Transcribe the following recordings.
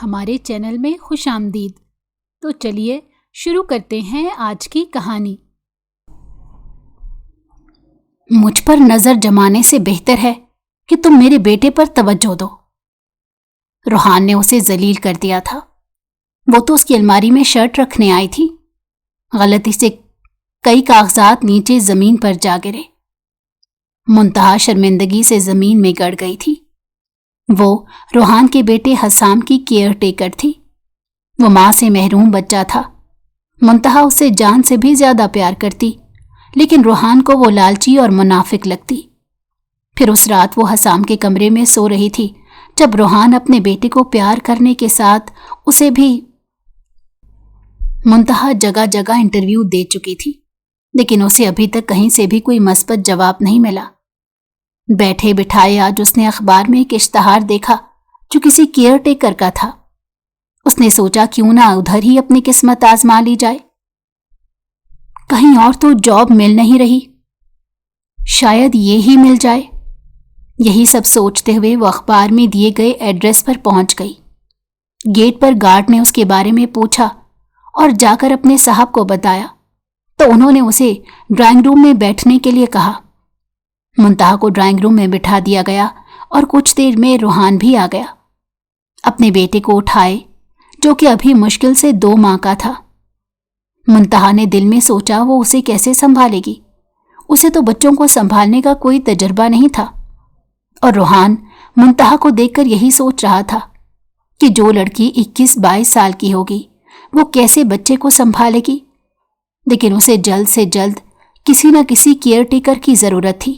ہمارے چینل میں خوش آمدید۔ تو چلیے شروع کرتے ہیں آج کی کہانی۔ مجھ پر نظر جمانے سے بہتر ہے کہ تم میرے بیٹے پر توجہ دو۔ روحان نے اسے ذلیل کر دیا تھا۔ وہ تو اس کی الماری میں شرٹ رکھنے آئی تھی۔ غلطی سے کئی کاغذات نیچے زمین پر جا گرے۔ منتہا شرمندگی سے زمین میں گڑ گئی تھی۔ وہ روحان کے بیٹے حسام کی کیئر ٹیکر تھی۔ وہ ماں سے محروم بچہ تھا۔ منتہا اسے جان سے بھی زیادہ پیار کرتی، لیکن روحان کو وہ لالچی اور منافق لگتی۔ پھر اس رات وہ حسام کے کمرے میں سو رہی تھی جب روحان اپنے بیٹے کو پیار کرنے کے ساتھ اسے بھی منتہا جگہ جگہ انٹرویو دے چکی تھی، لیکن اسے ابھی تک کہیں سے بھی کوئی مثبت جواب نہیں ملا۔ بیٹھے بٹھائے آج اس نے اخبار میں ایک اشتہار دیکھا جو کسی کیئر ٹیکر کا تھا۔ اس نے سوچا کیوں نہ ادھر ہی اپنی قسمت آزما لی جائے۔ کہیں اور تو جاب مل نہیں رہی، شاید یہ ہی مل جائے۔ یہی سب سوچتے ہوئے وہ اخبار میں دیے گئے ایڈریس پر پہنچ گئی۔ گیٹ پر گارڈ نے اس کے بارے میں پوچھا اور جا کر اپنے صاحب کو بتایا تو انہوں نے اسے ڈرائنگ روم میں بیٹھنے کے لیے کہا۔ منتہا کو ڈرائنگ روم میں بٹھا دیا گیا اور کچھ دیر میں روحان بھی آ گیا۔ اپنے بیٹے کو اٹھائے جو کہ ابھی مشکل سے 2 ماہ کا تھا۔ منتہا نے دل میں سوچا وہ اسے کیسے سنبھالے گی، اسے تو بچوں کو سنبھالنے کا کوئی تجربہ نہیں تھا۔ اور روحان منتہا کو دیکھ کر یہی سوچ رہا تھا کہ جو لڑکی 21-22 سال کی ہوگی وہ کیسے بچے کو سنبھالے گی، لیکن اسے جلد سے جلد کسی نہ کسی کیئر ٹیکر کی ضرورت تھی،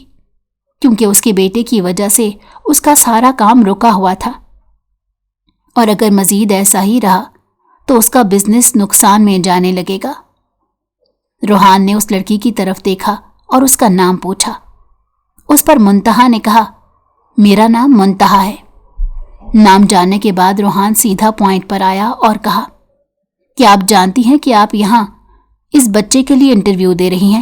کیونکہ اس کے بیٹے کی وجہ سے اس کا سارا کام رکا ہوا تھا، اور اگر مزید ایسا ہی رہا تو اس کا بزنس نقصان میں جانے لگے گا۔ روحان نے اس لڑکی کی طرف دیکھا اور اس کا نام پوچھا۔ اس پر منتہا نے کہا، میرا نام منتہا ہے۔ نام جاننے کے بعد روحان سیدھا پوائنٹ پر آیا اور کہا، کیا آپ جانتی ہیں کہ آپ یہاں اس بچے کے لیے انٹرویو دے رہی ہیں؟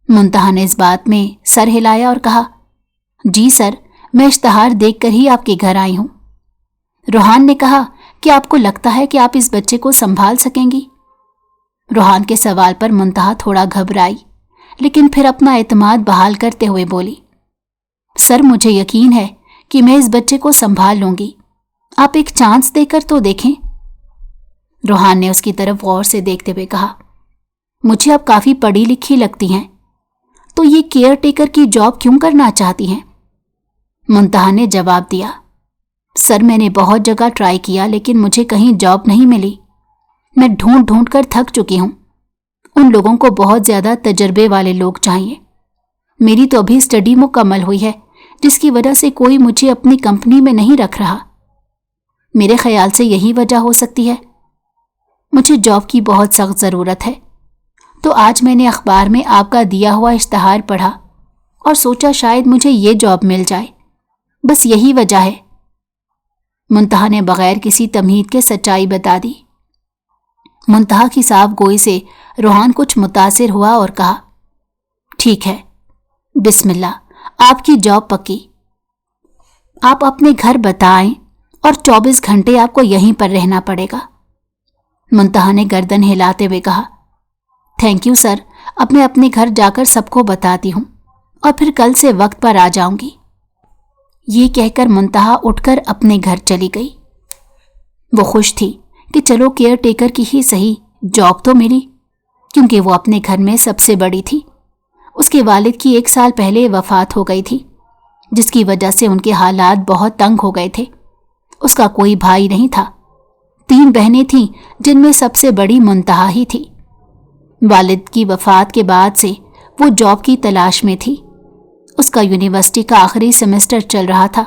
منتہا نے اس بات میں سر ہلایا اور کہا، جی سر، میں اشتہار دیکھ کر ہی آپ کے گھر آئی ہوں۔ روحان نے کہا، کیا آپ کو لگتا ہے کہ آپ اس بچے کو سنبھال سکیں گی؟ روحان کے سوال پر منتہا تھوڑا گھبرائی، لیکن پھر اپنا اعتماد بحال کرتے ہوئے بولی، سر مجھے یقین ہے کہ میں اس بچے کو سنبھال لوں گی، آپ ایک چانس دے کر تو دیکھیں۔ روحان نے اس کی طرف غور سے دیکھتے ہوئے کہا، مجھے آپ کافی پڑھی لکھی لگتی ہیں، تو یہ کیئر ٹیکر کی جاب کیوں کرنا چاہتی ہیں؟ منتہا نے جواب دیا، سر میں نے بہت جگہ ٹرائی کیا لیکن مجھے کہیں جاب نہیں ملی۔ میں ڈھونڈ ڈھونڈ کر تھک چکی ہوں۔ ان لوگوں کو بہت زیادہ تجربے والے لوگ چاہیے۔ میری تو ابھی اسٹڈی مکمل ہوئی ہے، جس کی وجہ سے کوئی مجھے اپنی کمپنی میں نہیں رکھ رہا۔ میرے خیال سے یہی وجہ ہو سکتی ہے۔ مجھے جاب کی بہت سخت ضرورت ہے، تو آج میں نے اخبار میں آپ کا دیا ہوا اشتہار پڑھا اور سوچا شاید مجھے یہ جاب مل جائے، بس یہی وجہ ہے۔ منتہا نے بغیر کسی تمہید کے سچائی بتا دی۔ منتہا کی صاف گوئی سے روحان کچھ متاثر ہوا اور کہا، ٹھیک ہے، بسم اللہ، آپ کی جاب پکی۔ آپ اپنے گھر بتائیں اور 24 گھنٹے آپ کو یہیں پر رہنا پڑے گا۔ منتہا نے گردن ہلاتے ہوئے کہا، تھینک یو سر، اب میں اپنے گھر جا کر سب کو بتاتی ہوں اور پھر کل سے وقت پر آ جاؤں گی۔ یہ کہہ کر منتہا اٹھ کر اپنے گھر چلی گئی۔ وہ خوش تھی کہ چلو کیئر ٹیکر کی ہی صحیح جاب تو ملی، کیونکہ وہ اپنے گھر میں سب سے بڑی تھی۔ اس کے والد کی 1 سال پہلے وفات ہو گئی تھی، جس کی وجہ سے ان کے حالات بہت تنگ ہو گئے تھے۔ اس کا کوئی بھائی نہیں تھا، 3 بہنیں تھیں جن میں سب سے بڑی منتہا ہی تھی۔ والد کی وفات کے بعد سے وہ جاب کی تلاش میں تھی۔ اس کا یونیورسٹی کا آخری سیمسٹر چل رہا تھا،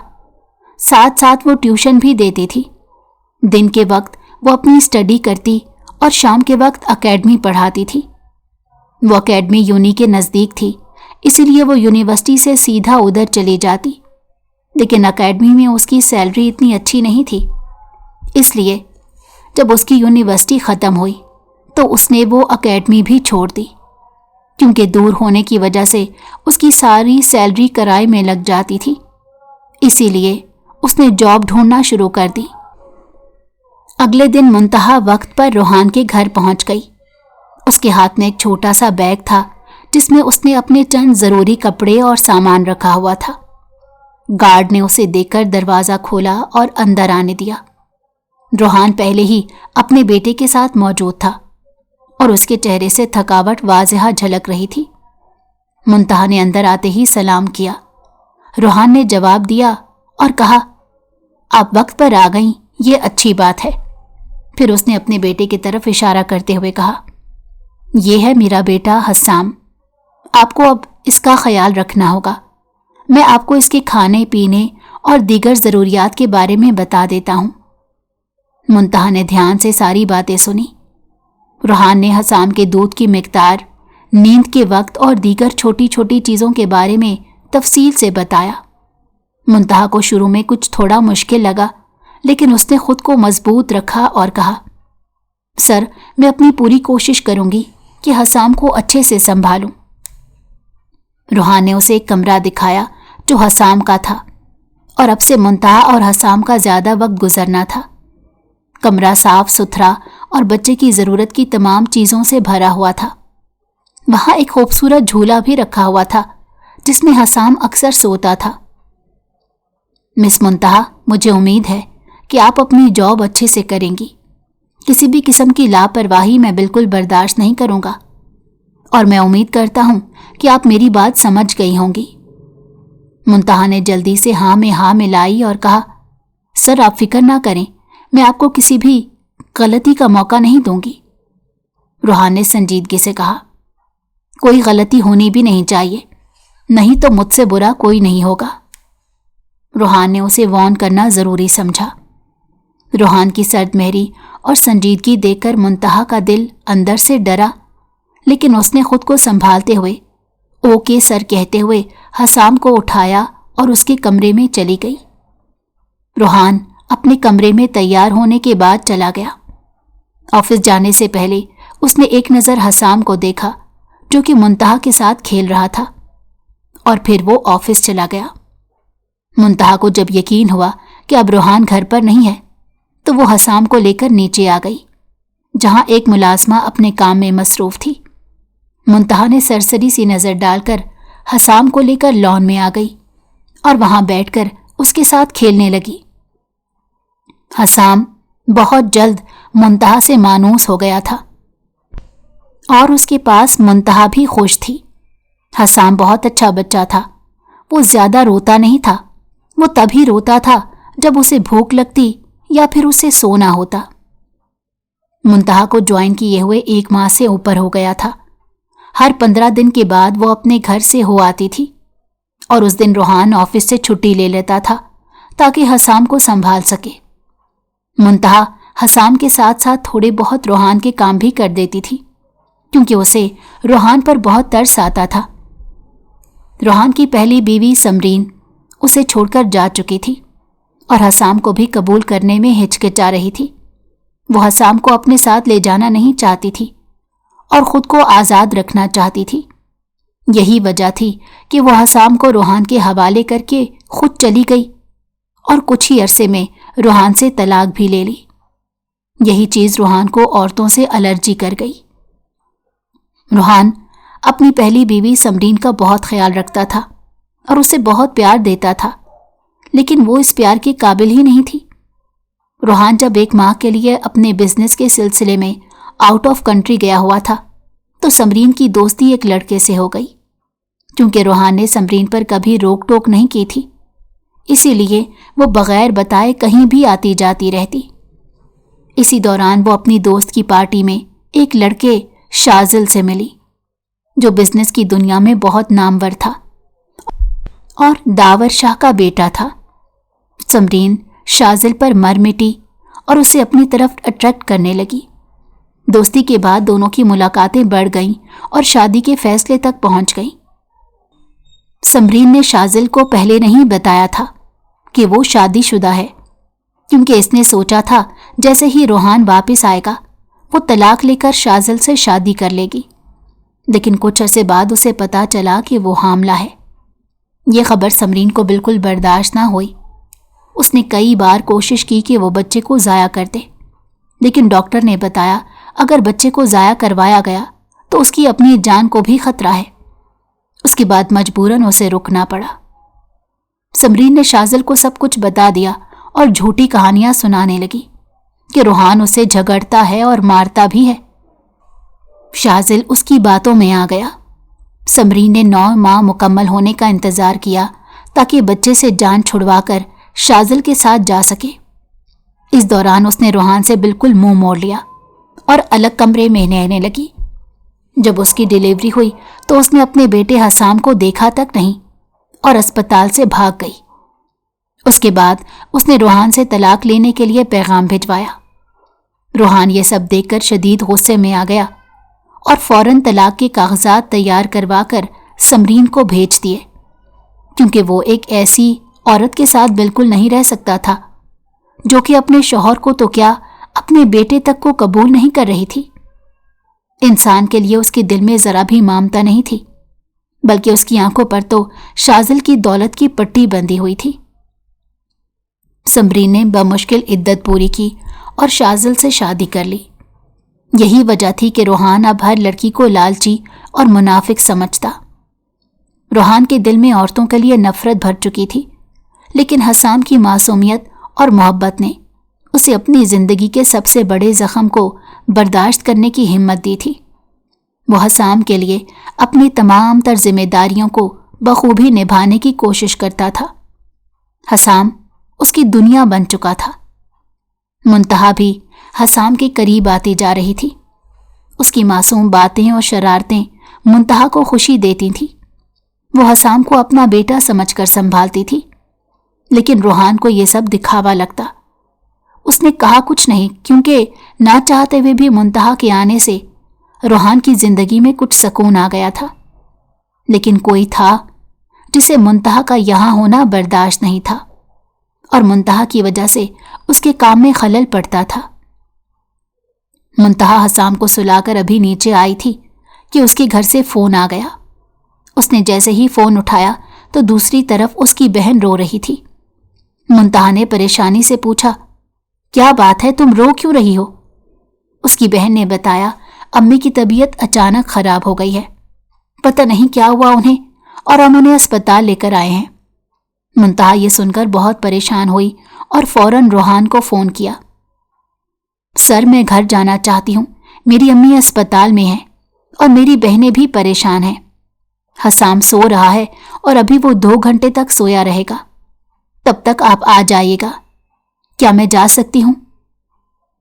ساتھ ساتھ وہ ٹیوشن بھی دیتی تھی۔ دن کے وقت وہ اپنی اسٹڈی کرتی اور شام کے وقت اکیڈمی پڑھاتی تھی۔ وہ اکیڈمی یونی کے نزدیک تھی، اسی لیے وہ یونیورسٹی سے سیدھا ادھر چلی جاتی، لیکن اکیڈمی میں اس کی سیلری اتنی اچھی نہیں تھی، اس لیے جب اس کی یونیورسٹی ختم ہوئی تو اس نے وہ اکیڈمی بھی چھوڑ دی، کیونکہ دور ہونے کی وجہ سے اس کی ساری سیلری کرائے میں لگ جاتی تھی۔ اسی لیے اس نے جاب ڈھونڈنا شروع کر دی۔ اگلے دن منتہا وقت پر روحان کے گھر پہنچ گئی۔ اس کے ہاتھ میں ایک چھوٹا سا بیگ تھا جس میں اس نے اپنے چند ضروری کپڑے اور سامان رکھا ہوا تھا۔ گارڈ نے اسے دیکھ کر دروازہ کھولا اور اندر آنے دیا۔ روحان پہلے ہی اپنے بیٹے کے ساتھ موجود تھا اور اس کے چہرے سے تھکاوٹ واضح جھلک رہی تھی۔ منتہا نے اندر آتے ہی سلام کیا۔ روحان نے جواب دیا اور کہا، آپ وقت پر آ گئیں، یہ اچھی بات ہے۔ پھر اس نے اپنے بیٹے کی طرف اشارہ کرتے ہوئے کہا، یہ ہے میرا بیٹا حسام، آپ کو اب اس کا خیال رکھنا ہوگا۔ میں آپ کو اس کے کھانے پینے اور دیگر ضروریات کے بارے میں بتا دیتا ہوں۔ منتہا نے دھیان سے ساری باتیں سنی۔ روحان نے حسام کے دودھ کی مقدار، نیند کے وقت اور دیگر چھوٹی چھوٹی چیزوں کے بارے میں تفصیل سے بتایا۔ منتہا کو شروع میں کچھ تھوڑا مشکل لگا، لیکن اس نے خود کو مضبوط رکھا اور کہا، سر، میں اپنی پوری کوشش کروں گی کہ حسام کو اچھے سے سنبھالوں۔ روحان نے اسے ایک کمرہ دکھایا جو حسام کا تھا، اور اب سے منتہا اور حسام کا زیادہ وقت گزرنا تھا۔ کمرہ صاف ستھرا اور بچے کی ضرورت کی تمام چیزوں سے بھرا ہوا تھا۔ وہاں ایک خوبصورت جھولا بھی رکھا ہوا تھا جس میں حسام اکثر سوتا تھا۔ مس منتہا، مجھے امید ہے کہ آپ اپنی جاب اچھے سے کریں گی۔ کسی بھی قسم کی لاپرواہی میں بالکل برداشت نہیں کروں گا، اور میں امید کرتا ہوں کہ آپ میری بات سمجھ گئی ہوں گی۔ منتہا نے جلدی سے ہاں میں ہاں ملائی اور کہا، سر آپ فکر نہ کریں، میں آپ کو کسی بھی غلطی کا موقع نہیں دوں گی۔ روحان نے سنجیدگی سے کہا، کوئی غلطی ہونی بھی نہیں چاہیے، نہیں تو مجھ سے برا کوئی نہیں ہوگا۔ روحان نے اسے وارن کرنا ضروری سمجھا۔ روحان کی سرد مہری اور سنجیدگی دیکھ کر منتہا کا دل اندر سے ڈرا، لیکن اس نے خود کو سنبھالتے ہوئے اوکے سر کہتے ہوئے حسام کو اٹھایا اور اس کے کمرے میں چلی گئی۔ روحان اپنے کمرے میں تیار ہونے کے بعد چلا گیا۔ آفس جانے سے پہلے اس نے ایک نظر حسام کو دیکھا جو کہ منتہا کے ساتھ کھیل رہا تھا، اور پھر وہ آفس چلا گیا۔ منتہا کو جب یقین ہوا کہ اب روحان گھر پر نہیں ہے تو وہ حسام کو لے کر نیچے آ گئی، جہاں ایک ملازمہ اپنے کام میں مصروف تھی۔ منتہا نے سرسری سی نظر ڈال کر حسام کو لے کر لان میں آ گئی اور وہاں بیٹھ کر اس کے ساتھ کھیلنے لگی۔ حسام بہت جلد منتہا سے مانوس ہو گیا تھا، اور اس کے پاس منتہا بھی خوش تھی۔ حسام بہت اچھا بچہ تھا، وہ زیادہ روتا نہیں تھا، وہ تبھی روتا تھا جب اسے بھوک لگتی یا پھر اسے سونا ہوتا۔ منتہا کو جوائن کیے ہوئے 1 ماہ سے اوپر ہو گیا تھا۔ ہر 15 دن کے بعد وہ اپنے گھر سے ہو آتی تھی، اور اس دن روحان آفس سے چھٹی لے لیتا تھا تاکہ حسام کو سنبھال سکے۔ منتہا حسام کے ساتھ ساتھ تھوڑے بہت روحان کے کام بھی کر دیتی تھی، کیونکہ اسے روحان پر بہت ترس آتا تھا۔ روحان کی پہلی بیوی سمرین اسے چھوڑ کر جا چکی تھی، اور حسام کو بھی قبول کرنے میں ہچکچا رہی تھی۔ وہ حسام کو اپنے ساتھ لے جانا نہیں چاہتی تھی اور خود کو آزاد رکھنا چاہتی تھی۔ یہی وجہ تھی کہ وہ حسام کو روحان کے حوالے کر کے خود چلی گئی اور کچھ ہی عرصے میں روحان سے طلاق بھی لے لی۔ یہی چیز روحان کو عورتوں سے الرجی کر گئی۔ روحان اپنی پہلی بیوی سمرین کا بہت خیال رکھتا تھا اور اسے بہت پیار دیتا تھا، لیکن وہ اس پیار کے قابل ہی نہیں تھی۔ روحان جب 1 ماہ کے لیے اپنے بزنس کے سلسلے میں آؤٹ آف کنٹری گیا ہوا تھا تو سمرین کی دوستی ایک لڑکے سے ہو گئی۔ کیونکہ روحان نے سمرین پر کبھی روک ٹوک نہیں کی تھی، اسی لیے وہ بغیر بتائے کہیں بھی آتی جاتی رہتی۔ اسی دوران وہ اپنی دوست کی پارٹی میں ایک لڑکے شازل سے ملی جو بزنس کی دنیا میں بہت نامور تھا اور داور شاہ کا بیٹا تھا۔ سمرین شازل پر مر مٹی اور اسے اپنی طرف اٹریکٹ کرنے لگی۔ دوستی کے بعد دونوں کی ملاقاتیں بڑھ گئیں اور شادی کے فیصلے تک پہنچ گئیں۔ سمرین نے شازل کو پہلے نہیں بتایا تھا کہ وہ شادی شدہ ہے، کیونکہ اس نے سوچا تھا جیسے ہی روحان واپس آئے گا وہ طلاق لے کر شازل سے شادی کر لے گی، لیکن کچھ عرصے بعد اسے پتا چلا کہ وہ حاملہ ہے۔ یہ خبر سمرین کو بالکل برداشت نہ ہوئی۔ اس نے کئی بار کوشش کی کہ وہ بچے کو ضائع کر دے، لیکن ڈاکٹر نے بتایا اگر بچے کو ضائع کروایا گیا تو اس کی اپنی جان کو بھی خطرہ ہے۔ اس کے بعد مجبوراً اسے رکنا پڑا۔ سمرین نے شاذل کو سب کچھ بتا دیا اور جھوٹی کہانیاں سنانے لگی کہ روحان اسے جھگڑتا ہے اور مارتا بھی ہے۔ شاذل اس کی باتوں میں آ گیا۔ سمرین نے 9 ماہ مکمل ہونے کا انتظار کیا تاکہ بچے سے جان چھڑوا کر شاذل کے ساتھ جا سکے۔ اس دوران اس نے روحان سے بالکل منہ موڑ لیا اور الگ کمرے میں رہنے لگی۔ جب اس کی ڈیلیوری ہوئی تو اس نے اپنے بیٹے حسام کو دیکھا تک نہیں اور اسپتال سے بھاگ گئی۔ اس کے بعد اس نے روحان سے طلاق لینے کے لیے پیغام بھجوایا۔ روحان یہ سب دیکھ کر شدید غصے میں آ گیا اور فوراً طلاق کے کاغذات تیار کروا کر سمرین کو بھیج دیے، کیونکہ وہ ایک ایسی عورت کے ساتھ بالکل نہیں رہ سکتا تھا جو کہ اپنے شوہر کو تو کیا اپنے بیٹے تک کو قبول نہیں کر رہی تھی۔ انسان کے لیے اس کے دل میں ذرا بھی ممتا نہیں تھی، بلکہ اس کی آنکھوں پر تو شاذل کی دولت کی پٹی بندھی ہوئی تھی۔ سمرین نے بمشکل عدت پوری کی اور شاذل سے شادی کر لی۔ یہی وجہ تھی کہ روحان اب ہر لڑکی کو لالچی اور منافق سمجھتا۔ روحان کے دل میں عورتوں کے لیے نفرت بھر چکی تھی، لیکن حسام کی معصومیت اور محبت نے اسے اپنی زندگی کے سب سے بڑے زخم کو برداشت کرنے کی ہمت دی تھی۔ وہ حسام کے لیے اپنی تمام تر ذمہ داریوں کو بخوبی نبھانے کی کوشش کرتا تھا۔ حسام اس کی دنیا بن چکا تھا۔ منتہا بھی حسام کے قریب آتی جا رہی تھی۔ اس کی معصوم باتیں اور شرارتیں منتہا کو خوشی دیتی تھیں۔ وہ حسام کو اپنا بیٹا سمجھ کر سنبھالتی تھی، لیکن روحان کو یہ سب دکھاوا لگتا۔ اس نے کہا کچھ نہیں، کیونکہ نہ چاہتے ہوئے بھی منتہا کے آنے سے روحان کی زندگی میں کچھ سکون آ گیا تھا، لیکن کوئی تھا جسے منتہا کا یہاں ہونا برداشت نہیں تھا، اور منتہا کی وجہ سے اس کے کام میں خلل پڑتا تھا۔ منتہا حسام کو سلا کر ابھی نیچے آئی تھی کہ اس کے گھر سے فون آ گیا۔ اس نے جیسے ہی فون اٹھایا تو دوسری طرف اس کی بہن رو رہی تھی۔ منتہا نے پریشانی سے پوچھا، کیا بات ہے، تم رو کیوں رہی ہو؟ اس کی بہن نے بتایا، امی کی طبیعت اچانک خراب ہو گئی ہے، پتہ نہیں کیا ہوا انہیں، اور ہم انہیں اسپتال لے کر آئے ہیں۔ منتہا یہ سن کر بہت پریشان ہوئی اور فوراً روحان کو فون کیا۔ سر، میں گھر جانا چاہتی ہوں، میری امی اسپتال میں ہیں اور میری بہنیں بھی پریشان ہیں۔ حسام سو رہا ہے اور ابھی وہ 2 گھنٹے تک سویا رہے گا، تب تک آپ آ جائیے گا، کیا میں جا سکتی ہوں؟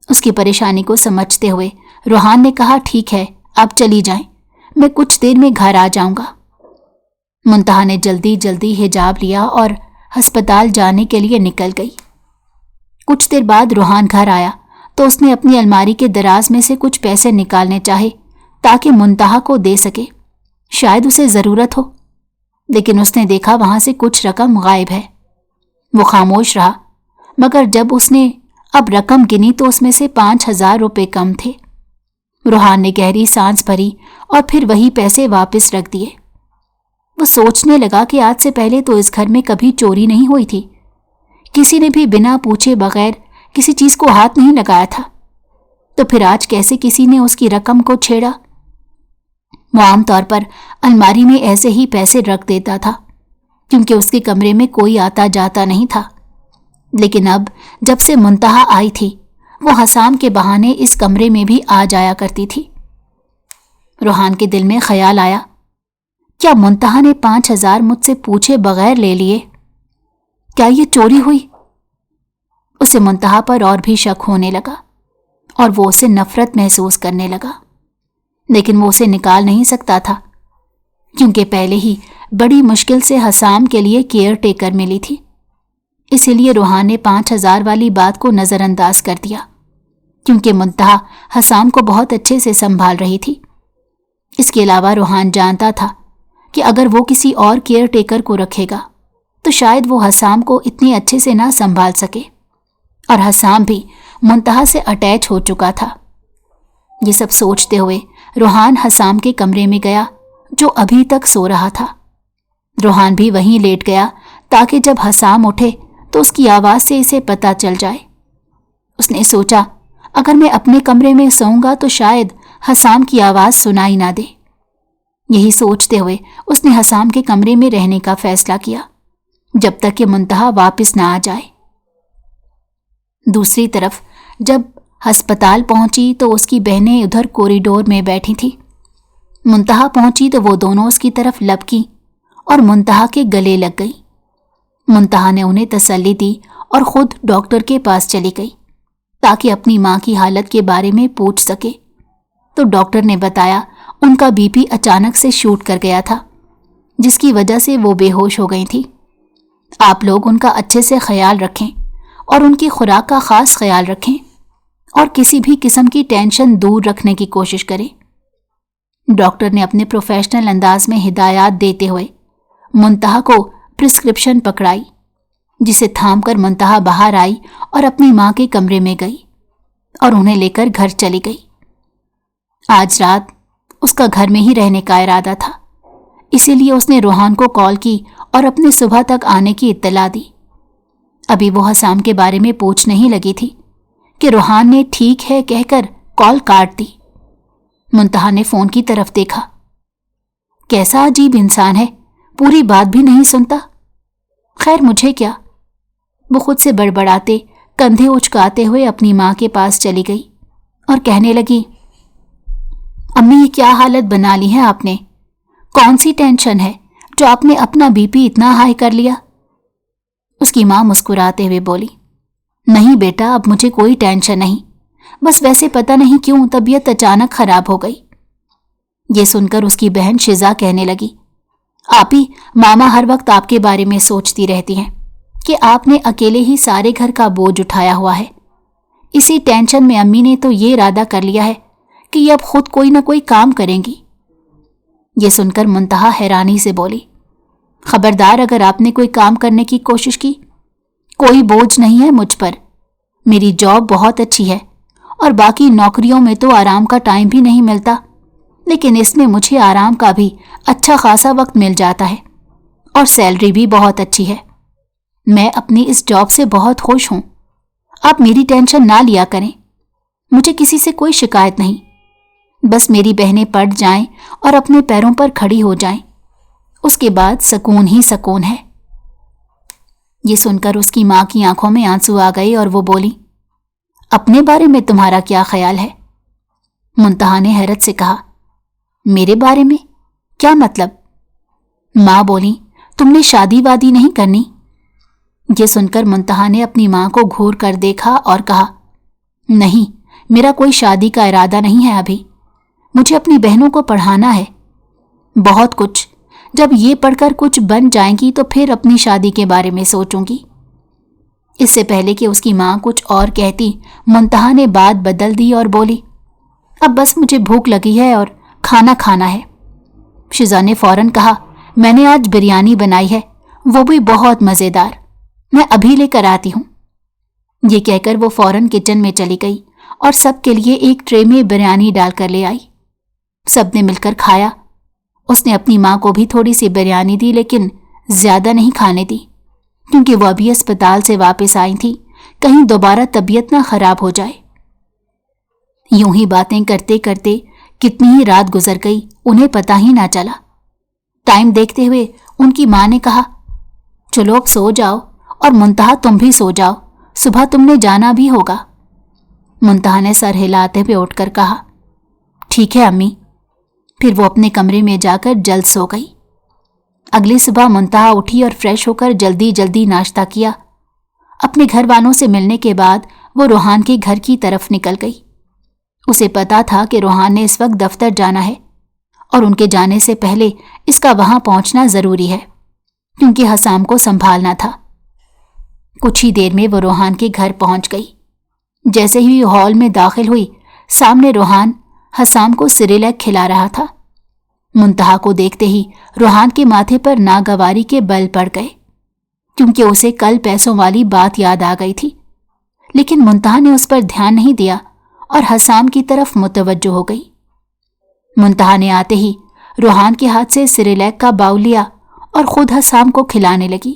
اس کی پریشانی کو سمجھتے ہوئے روحان نے کہا، ٹھیک ہے، آپ چلی جائیں، میں کچھ دیر میں گھر آ جاؤں گا۔ منتہا نے جلدی جلدی حجاب لیا اور ہسپتال جانے کے لیے نکل گئی۔ کچھ دیر بعد روحان گھر آیا تو اس نے اپنی الماری کے دراز میں سے کچھ پیسے نکالنے چاہے تاکہ منتہا کو دے سکے، شاید اسے ضرورت ہو، لیکن اس نے دیکھا وہاں سے کچھ رقم غائب ہے۔ وہ خاموش رہا، مگر جب اس نے اب رقم گنی تو اس میں سے 5,000 روپے کم تھے۔ روحان نے گہری سانس بھری اور پھر وہی پیسے واپس رکھ دیے۔ وہ سوچنے لگا کہ آج سے پہلے تو اس گھر میں کبھی چوری نہیں ہوئی تھی، کسی نے بھی بنا پوچھے بغیر کسی چیز کو ہاتھ نہیں لگایا تھا، تو پھر آج کیسے کسی نے اس کی رقم کو چھیڑا؟ وہ عام طور پر الماری میں ایسے ہی پیسے رکھ دیتا تھا، کیونکہ اس کے کمرے میں کوئی آتا جاتا نہیں تھا، لیکن اب جب سے منتہا آئی تھی وہ حسام کے بہانے اس کمرے میں بھی آ جایا کرتی تھی۔ روحان کے دل میں خیال آیا، کیا منتہا نے 5,000 مجھ سے پوچھے بغیر لے لیے؟ کیا یہ چوری ہوئی؟ اسے منتہا پر اور بھی شک ہونے لگا اور وہ اسے نفرت محسوس کرنے لگا، لیکن وہ اسے نکال نہیں سکتا تھا، کیونکہ پہلے ہی بڑی مشکل سے حسام کے لیے کیئر ٹیکر ملی تھی۔ اسی لیے روحان نے 5,000 والی بات کو نظر انداز کر دیا، کیونکہ منتہا حسام کو بہت اچھے سے سنبھال رہی تھی۔ اس کے علاوہ روحان جانتا تھا کہ اگر وہ کسی اور کیئر ٹیکر کو رکھے گا تو شاید وہ حسام کو اتنے اچھے سے نہ سنبھال سکے، اور حسام بھی منتہا سے اٹیچ ہو چکا تھا۔ یہ سب سوچتے ہوئے روحان حسام کے کمرے میں گیا جو ابھی تک سو رہا تھا۔ روحان بھی وہیں لیٹ گیا تاکہ جب حسام اٹھے تو اس کی آواز سے اسے پتہ چل جائے۔ اس نے سوچا اگر میں اپنے کمرے میں سوؤں گا تو شاید حسام کی آواز سنائی نہ دے۔ یہی سوچتے ہوئے اس نے حسام کے کمرے میں رہنے کا فیصلہ کیا جب تک کہ منتہا واپس نہ آ جائے۔ دوسری طرف جب ہسپتال پہنچی تو اس کی بہنیں ادھر کوریڈور میں بیٹھی تھیں۔ منتہا پہنچی تو وہ دونوں اس کی طرف لپکی اور منتہا کے گلے لگ گئی۔ منتہا نے انہیں تسلی دی اور خود ڈاکٹر کے پاس چلی گئی تاکہ اپنی ماں کی حالت کے بارے میں پوچھ سکے، تو ڈاکٹر نے بتایا ان کا بی پی اچانک سے شوٹ کر گیا تھا، جس کی وجہ سے وہ بے ہوش ہو گئی تھی۔ آپ لوگ ان کا اچھے سے خیال رکھیں اور ان کی خوراک کا خاص خیال رکھیں اور کسی بھی قسم کی ٹینشن دور رکھنے کی کوشش کریں۔ ڈاکٹر نے اپنے پروفیشنل انداز میں ہدایات دیتے ہوئے منتہا کو پرسکرپشن پکڑائی، جسے تھام کر منتہا باہر آئی اور اپنی ماں کے کمرے میں گئی اور انہیں لے کر گھر چلی گئی۔ آج رات اس کا گھر میں ہی رہنے کا ارادہ تھا، اسی لیے اس نے روحان کو کال کی اور اپنے صبح تک آنے کی اطلاع دی۔ ابھی وہ حسام کے بارے میں پوچھ نہیں لگی تھی کہ روحان نے ٹھیک ہے کہہ کر کال کاٹ دی۔ منتہا نے فون کی طرف دیکھا۔ کیسا عجیب انسان ہے، پوری بات بھی نہیں سنتا۔ خیر مجھے کیا، وہ خود سے بڑبڑاتے کندھے اچکاتے ہوئے اپنی ماں کے پاس چلی گئی اور کہنے لگی، امی یہ کیا حالت بنا لی ہے آپ نے؟ کون سی ٹینشن ہے جو آپ نے اپنا بی پی اتنا ہائی کر لیا؟ اس کی ماں مسکراتے ہوئے بولی، نہیں بیٹا اب مجھے کوئی ٹینشن نہیں، بس ویسے پتہ نہیں کیوں طبیعت اچانک خراب ہو گئی۔ یہ سن کر اس کی بہن شزا کہنے لگی، آپی ماما ہر وقت آپ کے بارے میں سوچتی رہتی ہیں کہ آپ نے اکیلے ہی سارے گھر کا بوجھ اٹھایا ہوا ہے۔ اسی ٹینشن میں امی نے تو یہ ارادہ کر لیا ہے کہ یہ اب خود کوئی نہ کوئی کام کریں گی۔ یہ سن کر منتہا حیرانی سے بولی، خبردار اگر آپ نے کوئی کام کرنے کی کوشش کی، کوئی بوجھ نہیں ہے مجھ پر، میری جاب بہت اچھی ہے اور باقی نوکریوں میں تو آرام کا ٹائم بھی نہیں ملتا، لیکن اس میں مجھے آرام کا بھی اچھا خاصا وقت مل جاتا ہے اور سیلری بھی بہت اچھی ہے۔ میں اپنی اس جاب سے بہت خوش ہوں، آپ میری ٹینشن نہ لیا کریں، مجھے کسی سے کوئی شکایت نہیں، بس میری بہنیں پڑھ جائیں اور اپنے پیروں پر کھڑی ہو جائیں، اس کے بعد سکون ہی سکون ہے۔ یہ سن کر اس کی ماں کی آنکھوں میں آنسو آ گئے اور وہ بولی، اپنے بارے میں تمہارا کیا خیال ہے؟ منتہا نے حیرت سے کہا، میرے بارے میں کیا مطلب؟ ماں بولی، تم نے شادی وادی نہیں کرنی؟ یہ سن کر منتہا نے اپنی ماں کو گھور کر دیکھا اور کہا، نہیں میرا کوئی شادی کا ارادہ نہیں ہے ابھی، مجھے اپنی بہنوں کو پڑھانا ہے، بہت کچھ، جب یہ پڑھ کر کچھ بن جائیں گی تو پھر اپنی شادی کے بارے میں سوچوں گی۔ اس سے پہلے کہ اس کی ماں کچھ اور کہتی، منتہا نے بات بدل دی اور بولی، اب بس مجھے بھوک لگی ہے اور کھانا کھانا ہے۔ شزا نے فوراً کہا، میں نے آج بریانی بنائی ہے، وہ بھی بہت مزیدار، میں ابھی لے کر آتی ہوں۔ یہ کہہ کر وہ فوراً کچن میں چلی گئی اور سب کے لیے ایک ٹرے میں بریانی ڈال کر لے آئی۔ سب نے مل کر کھایا۔ اس نے اپنی ماں کو بھی تھوڑی سی بریانی دی، لیکن زیادہ نہیں کھانے دی، کیونکہ وہ ابھی اسپتال سے واپس آئی تھی، کہیں دوبارہ طبیعت نہ خراب ہو جائے۔ یوں ہی باتیں کرتے کرتے کتنی ہی رات گزر گئی، انہیں پتہ ہی نہ چلا۔ ٹائم دیکھتے ہوئے ان کی ماں نے کہا، چلو اب سو جاؤ، اور منتہا تم بھی سو جاؤ، صبح تم نے جانا بھی ہوگا۔ منتہا نے سر ہلاتے ہوئے اٹھ کر کہا، ٹھیک ہے امی۔ پھر وہ اپنے کمرے میں جا کر جلد سو گئی۔ اگلی صبح منتہا اٹھی اور فریش ہو کر جلدی جلدی ناشتہ کیا۔ اپنے گھر والوں سے ملنے کے بعد وہ روحان کے گھر کی طرف نکل گئی۔ اسے پتا تھا کہ روحان نے اس وقت دفتر جانا ہے اور ان کے جانے سے پہلے اس کا وہاں پہنچنا ضروری ہے، کیونکہ حسام کو سنبھالنا تھا۔ کچھ ہی دیر میں وہ روحان کے گھر پہنچ گئی۔ جیسے ہی ہال میں داخل ہوئی، سامنے روحان حسام کو سریلیک کھلا رہا تھا۔ منتہا کو دیکھتے ہی روحان کے ماتھے پر ناگواری کے بل پڑ گئے، کیونکہ اسے کل پیسوں والی بات یاد آ گئی تھی، لیکن منتہا نے اس پر دھیان نہیں دیا اور حسام کی طرف متوجہ ہو گئی۔ منتہا نے آتے ہی روحان کے ہاتھ سے سریلیک کا باؤل لیا اور خود حسام کو کھلانے لگی۔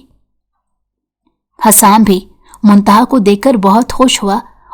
حسام بھی منتہا کو دیکھ کر بہت خوش ہوا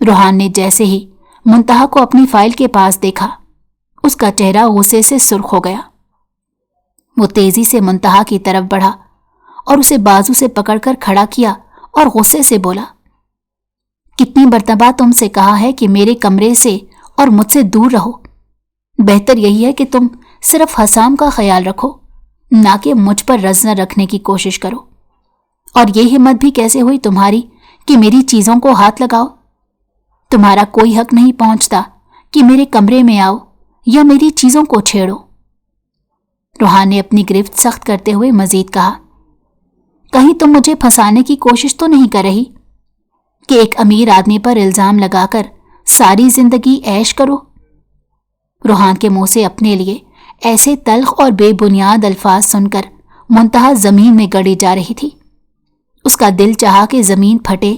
روحان نے جیسے ہی منتہا کو اپنی فائل کے پاس دیکھا، اس کا چہرہ غصے سے سرخ ہو گیا۔ وہ تیزی سے منتہا کی طرف بڑھا اور اسے بازو سے پکڑ کر کھڑا کیا اور غصے سے بولا، کتنی مرتبہ تم سے کہا ہے کہ میرے کمرے سے اور مجھ سے دور رہو۔ بہتر یہی ہے کہ تم صرف حسام کا خیال رکھو، نہ کہ مجھ پر رزنا رکھنے کی کوشش کرو۔ اور یہ ہمت بھی کیسے ہوئی تمہاری کہ میری چیزوں کو ہاتھ لگاؤ؟ تمہارا کوئی حق نہیں پہنچتا کہ میرے کمرے میں آؤ یا میری چیزوں کو چھیڑو۔ روحان نے اپنی گرفت سخت کرتے ہوئے مزید کہا، کہیں تم مجھے پھنسانے کی کوشش تو نہیں کر رہی کہ ایک امیر آدمی پر الزام لگا کر ساری زندگی عیش کرو؟ روحان کے منہ سے اپنے لیے ایسے تلخ اور بے بنیاد الفاظ سن کر منتہا زمین میں گڑی جا رہی تھی۔ اس کا دل چاہا کہ زمین پھٹے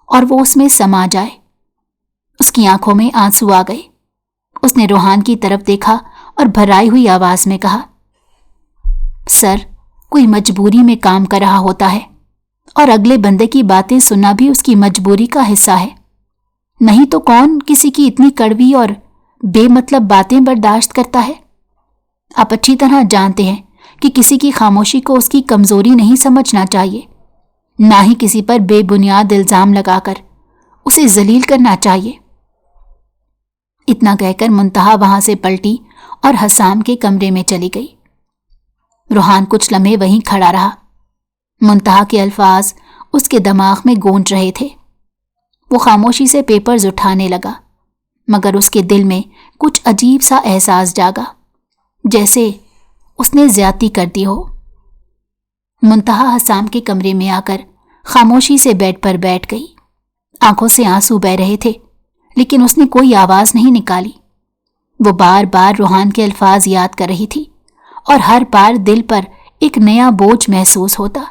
اور وہ اس میں سما جائے۔ اس کی آنکھوں میں آنسو آ گئے۔ اس نے روحان کی طرف دیکھا اور بھرائی ہوئی آواز میں کہا، سر، کوئی مجبوری میں کام کر رہا ہوتا ہے اور اگلے بندے کی باتیں سننا بھی اس کی مجبوری کا حصہ ہے، نہیں تو کون کسی کی اتنی کڑوی اور بے مطلب باتیں برداشت کرتا ہے؟ آپ اچھی طرح جانتے ہیں کہ کسی کی خاموشی کو اس کی کمزوری نہیں سمجھنا چاہیے، نہ ہی کسی پر بے بنیاد الزام لگا کر اسے ذلیل کرنا چاہیے۔ اتنا کہہ کر منتہا وہاں سے پلٹی اور حسام کے کمرے میں چلی گئی۔ روحان کچھ لمحے وہیں کھڑا رہا۔ منتہا کے الفاظ اس کے دماغ میں گونج رہے تھے۔ وہ خاموشی سے پیپرز اٹھانے لگا، مگر اس کے دل میں کچھ عجیب سا احساس جاگا، جیسے اس نے زیادتی کر دی ہو۔ منتہا حسام کے کمرے میں آ کر خاموشی سے بیڈ پر بیٹھ گئی۔ آنکھوں سے آنسو بہہ رہے تھے، لیکن اس نے کوئی آواز نہیں نکالی۔ وہ بار بار روحان کے الفاظ یاد کر رہی تھی اور ہر بار دل پر ایک نیا بوجھ محسوس ہوتا۔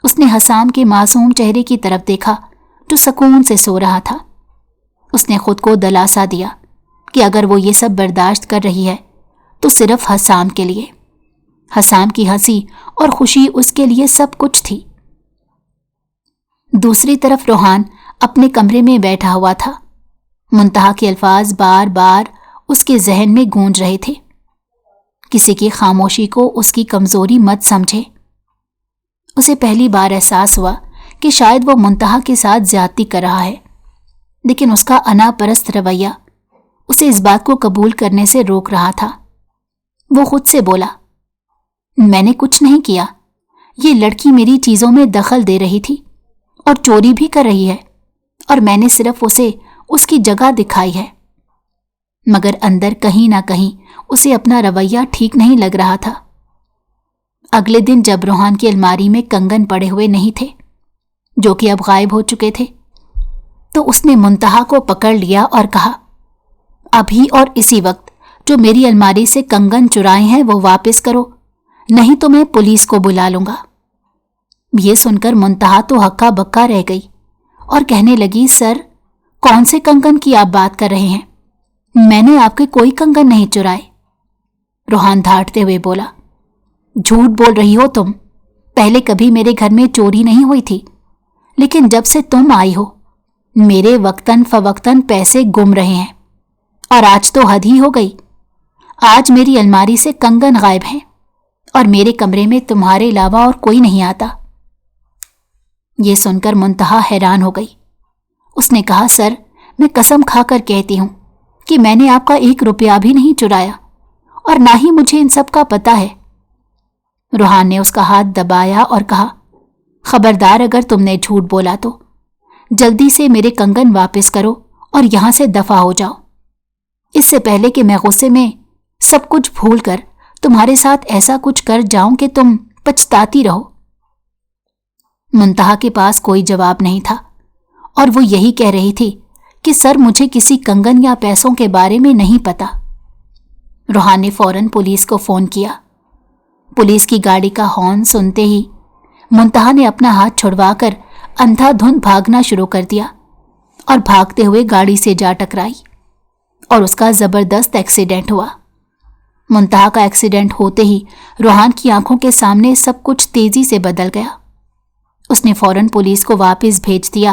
اس نے حسام کے معصوم چہرے کی طرف دیکھا جو سکون سے سو رہا تھا۔ اس نے خود کو دلاسا دیا کہ اگر وہ یہ سب برداشت کر رہی ہے تو صرف حسام کے لیے۔ حسام کی ہنسی اور خوشی اس کے لیے سب کچھ تھی۔ دوسری طرف روحان اپنے کمرے میں بیٹھا ہوا تھا۔ منتہا کے الفاظ بار بار اس کے ذہن میں گونج رہے تھے، کسی کی خاموشی کو اس کی کمزوری مت سمجھے۔ اسے پہلی بار احساس ہوا کہ شاید وہ منتہا کے ساتھ زیادتی کر رہا ہے، لیکن اس کا انا پرست رویہ اسے اس بات کو قبول کرنے سے روک رہا تھا۔ وہ خود سے بولا، میں نے کچھ نہیں کیا، یہ لڑکی میری چیزوں میں دخل دے رہی تھی اور چوری بھی کر رہی ہے، اور میں نے صرف اسے اس کی جگہ دکھائی ہے۔ مگر اندر کہیں نہ کہیں اسے اپنا رویہ ٹھیک نہیں لگ رہا تھا۔ اگلے دن جب روحان کی الماری میں کنگن پڑے ہوئے نہیں تھے، جو کہ اب غائب ہو چکے تھے، تو اس نے منتہا کو پکڑ لیا اور کہا، ابھی اور اسی وقت جو میری الماری سے کنگن چرائے ہیں وہ واپس کرو، نہیں تو میں پولیس کو بلا لوں گا۔ یہ سن کر منتہا تو ہکا بکا رہ گئی اور کہنے لگی، سر، کون سے کنگن کی آپ بات کر رہے ہیں؟ میں نے آپ کے کوئی کنگن نہیں چرائے۔ روحان دھاڑتے ہوئے بولا، جھوٹ بول رہی ہو تم، پہلے کبھی میرے گھر میں چوری نہیں ہوئی تھی، لیکن جب سے تم آئی ہو میرے وقتاً فوقتاً پیسے گم رہے ہیں، اور آج تو حد ہی ہو گئی۔ آج میری الماری سے کنگن غائب ہیں اور میرے کمرے میں تمہارے علاوہ اور کوئی نہیں آتا۔ یہ سن کر منتہا حیران ہو گئی۔ اس نے کہا، سر، میں قسم کھا کر کہتی ہوں کہ میں نے آپ کا 1 روپیہ بھی نہیں چرایا، اور نہ ہی مجھے ان سب کا پتہ ہے۔ روحان نے اس کا ہاتھ دبایا اور کہا، خبردار، اگر تم نے جھوٹ بولا تو جلدی سے میرے کنگن واپس کرو اور یہاں سے دفع ہو جاؤ، اس سے پہلے کہ میں غصے میں سب کچھ بھول کر تمہارے ساتھ ایسا کچھ کر جاؤں کہ تم پچھتاتی رہو۔ منتہا کے پاس کوئی جواب نہیں تھا، اور وہ یہی کہہ رہی تھی کہ سر، مجھے کسی کنگن یا پیسوں کے بارے میں نہیں پتا۔ روحان نے فوراً پولیس کو فون کیا۔ پولیس کی گاڑی کا ہارن سنتے ہی منتہا نے اپنا ہاتھ چھڑوا کر اندھا دھند بھاگنا شروع کر دیا اور بھاگتے ہوئے گاڑی سے جا ٹکرائی، اور اس کا زبردست ایکسیڈنٹ ہوا۔ منتہا کا ایکسیڈنٹ ہوتے ہی روحان کی آنکھوں کے سامنے سب کچھ تیزی سے بدل گیا۔ اس نے فوراً پولیس کو واپس بھیج دیا